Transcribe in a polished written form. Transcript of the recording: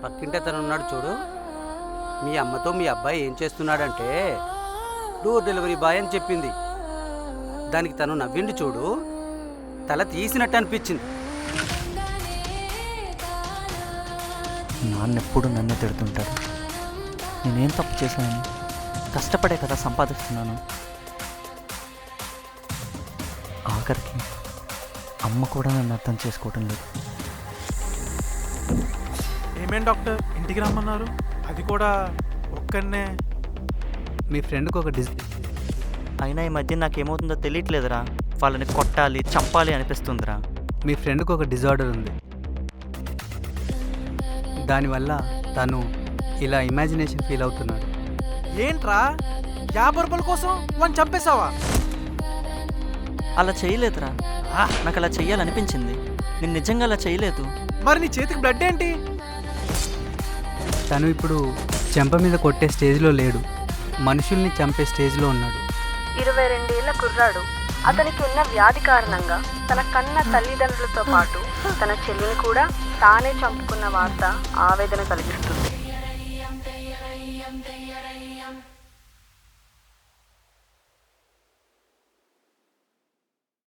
పక్కింటే తను ఉన్నాడు చూడు, మీ అమ్మతో మీ అబ్బాయి ఏం చేస్తున్నాడంటే డోర్ డెలివరీ బాయ్ అని చెప్పింది. దానికి తను నవ్విండి చూడు, తల తీసినట్టు అనిపించింది. నాన్నెప్పుడు నన్నే తిడుతుంటాడు. నేనేం తప్పు చేశాను? కష్టపడే కదా సంపాదిస్తున్నాను. ఆఖరికి అమ్మ కూడా నన్ను అర్థం చేసుకోవటం లేదు. ఏమేం డాక్టర్ ఇంటికి రమ్మన్నారు, అది కూడా ఒక్కనే? మీ ఫ్రెండ్కి ఒక అయినా ఈ మధ్య నాకేమవుతుందో తెలియట్లేదురా. వాళ్ళని కొట్టాలి, చంపాలి అనిపిస్తుందిరా. మీ ఫ్రెండ్కి ఒక డిజార్డర్ ఉంది. దానివల్ల తను ఇలా ఇమాజినేషన్ ఫీల్ అవుతున్నాడు. ఏంట్రా 50 రూపాయల కోసం వాడిని చంపేశావా? అలా చేయలేదురా. నాకు అలా చెయ్యాలనిపించింది. నేను నిజంగా అలా చేయలేదు. మరి నీ చేతికి బ్లడ్ ఏంటి? తను ఇప్పుడు చెంప మీద కొట్టే స్టేజ్లో లేడు, మనుషుల్ని చంపే స్టేజ్లో ఉన్నాడు. 22 ఏళ్ల కుర్రాడు. అతనికి ఉన్న వ్యాధి కారణంగా తన కన్న తల్లిదండ్రులతో పాటు తన చెల్లిని కూడా తానే చంపుకున్న వార్త ఆవేదన కలిగిస్తుంది.